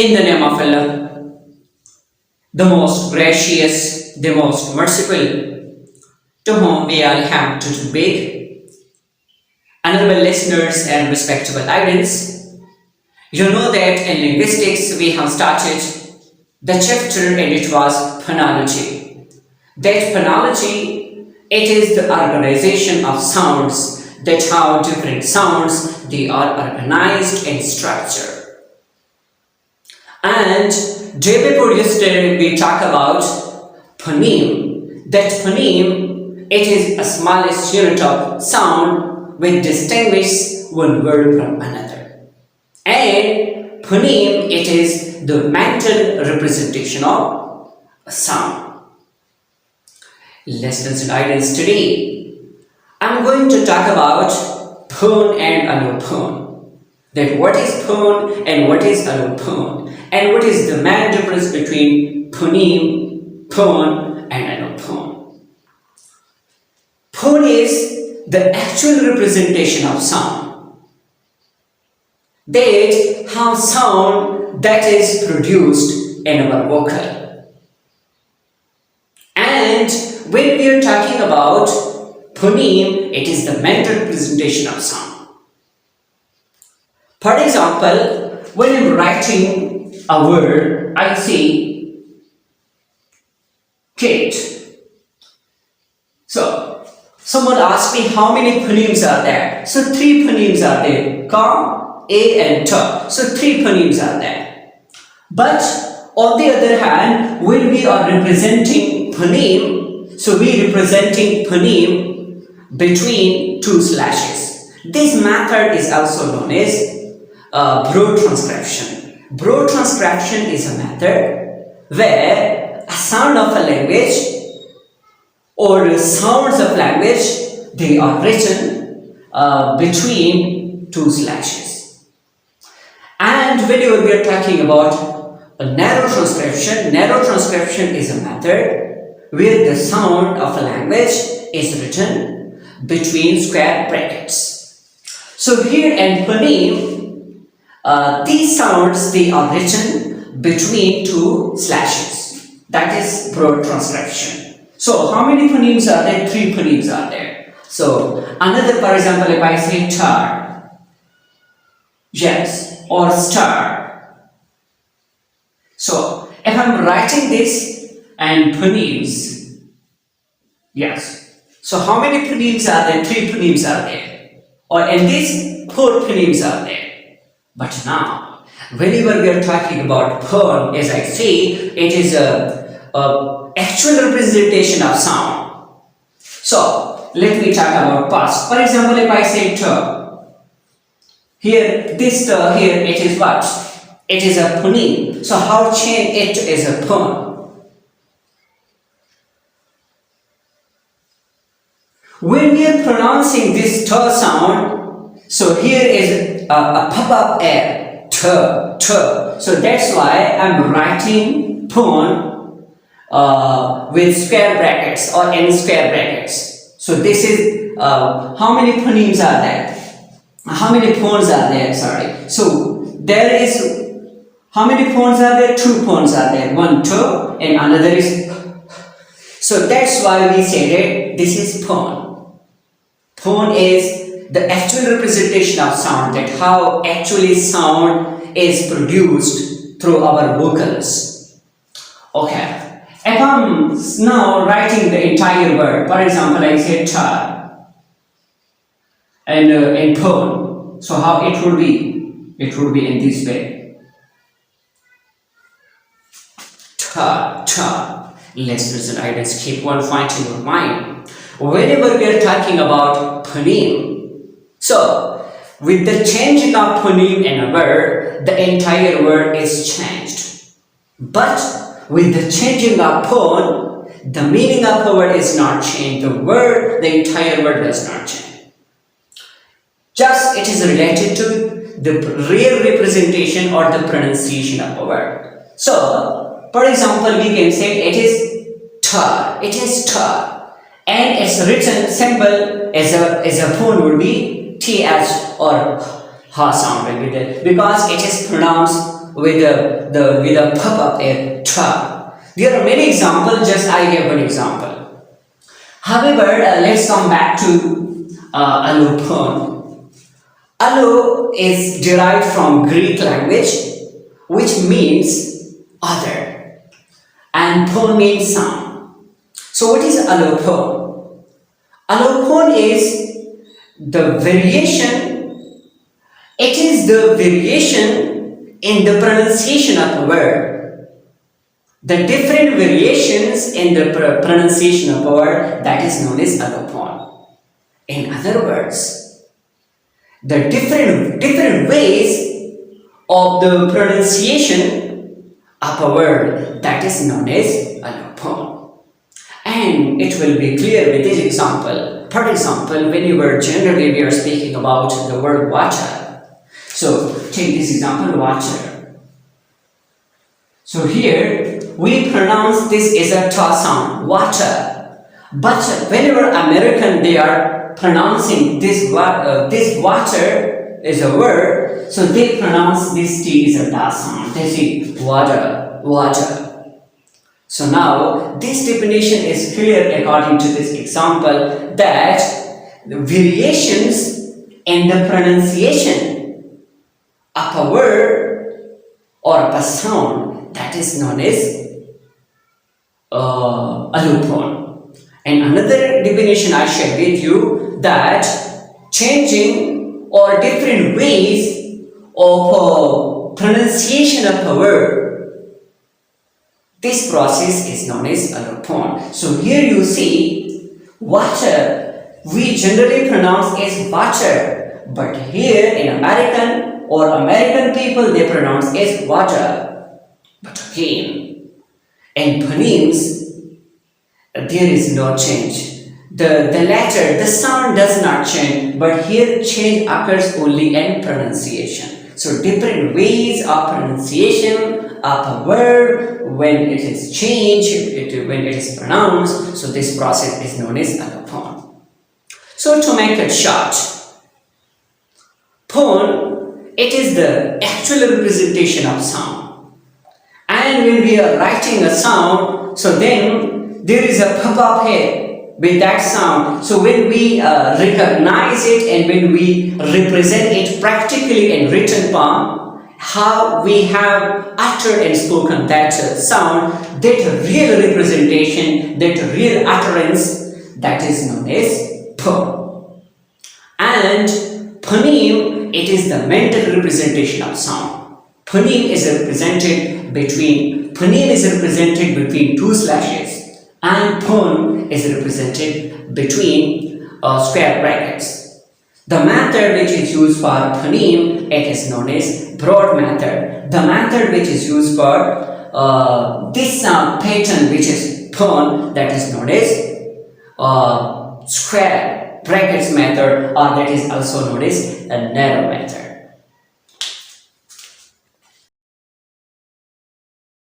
In the name of Allah, the most gracious, the most merciful, to whom we all have to beg. Honourable listeners and respectable audience, you know that in linguistics we have started the chapter and it was phonology. That phonology, it is the organization of sounds, that how different sounds they are organized and structured. And day before yesterday we talk about phoneme. That phoneme, it is a smallest unit of sound which distinguishes one word from another. And phoneme, it is the mental representation of a sound. Lessons and items today. I'm going to talk about phone and allophone. That what is phone and what is allophone, and what is the main difference between phoneme, phone and allophone. Phone is the actual representation of sound. That how sound that is produced in our vocal. And when we are talking about phoneme, it is the mental representation of sound. For example, when I am writing a word, I say cat. So, someone asked me how many phonemes are there. So, 3 phonemes are there. Ka, A and Ta. So, 3 phonemes are there. But, on the other hand, when we are representing phoneme, so we representing phoneme between 2 slashes. This method is also known as broad transcription. Broad transcription is a method where a sound of a language or sounds of language, they are written between 2 slashes. And whenever we are talking about a narrow transcription is a method where the sound of a language is written between square brackets. So here in phoneme, these sounds, they are written between 2 slashes. That is broad transcription. So how many phonemes are there? 3 phonemes are there. So another, for example, if I say tar, yes, or star. So if I'm writing this and phonemes, yes. So how many phonemes are there? 3 phonemes are there. Or in this, 4 phonemes are there. But now, whenever we are talking about phone, as I say, it is a actual representation of sound. So, let me talk about past. For example, if I say ter, here, this ter here, it is what? It is a phoneme. So, how change it is a phone? When we are pronouncing this ter sound, so here is a pop-up air, ter. So that's why I'm writing phone with square brackets or in square brackets. So this is how many phonemes are there? How many phones are there? Sorry. So there is how many phones are there? 2 phones are there. One ter and another is. So that's why we say that this is phone. Phone is the actual representation of sound, that how actually sound is produced through our vocals. Okay. If I'm now writing the entire word, for example, I say tar and in phone. So how it would be? It would be in this way. Tar. Listeners and audience, keep one point in your mind. Whenever we are talking about phoneme, so with the changing of phoneme in a word, the entire word is changed. But with the changing of phone, the meaning of a word is not changed. The entire word does not change. Just it is related to the real representation or the pronunciation of a word. So, for example, we can say it is tar. It is tar. And its written symbol as a phone would be TH or ha sound will be there, because it is pronounced with a pop-up a ta. There are many examples, just I gave one example. However, let's come back to allophone. Allo is derived from Greek language, which means other, and phone means sound. So what is allophone? Allophone is the variation, it is the variation in the pronunciation of a word. The different variations in the pronunciation of a word, that is known as allophone. In other words, the different ways of the pronunciation of a word, that is known as allophone. And it will be clear with this example. For example, when we are speaking about the word water. So take this example, water. So here we pronounce this as a ta sound, water. But whenever American they are pronouncing this water is a word, so they pronounce this T as a da sound. They say water, water. So now this definition is clear according to this example that the variations in the pronunciation of a word or of a sound, that is known as allophone. And another definition I shared with you, that changing or different ways of pronunciation of a word, this process is known as allophone. So here you see water, we generally pronounce as water, but here in American or American people they pronounce as water. But again, in phonemes there is no change. The letter, the sound does not change, but here change occurs only in pronunciation. So different ways of pronunciation of a word when it is changed, when it is pronounced, so this process is known as allophone. So to make it short, phone, it is the actual representation of sound. And when we are writing a sound, so then there is a pop-up here with that sound. So when we recognize it and when we represent it practically in written form, how we have uttered and spoken that sound, that real representation, that real utterance, that is known as phone. And phoneme, it is the mental representation of sound. Phoneme is represented between two slashes, and phone is represented between square brackets. The method which is used for phoneme, it is known as broad method. The method which is used for this sound pattern, which is phone, that is known as square brackets method, or that is also known as a narrow method.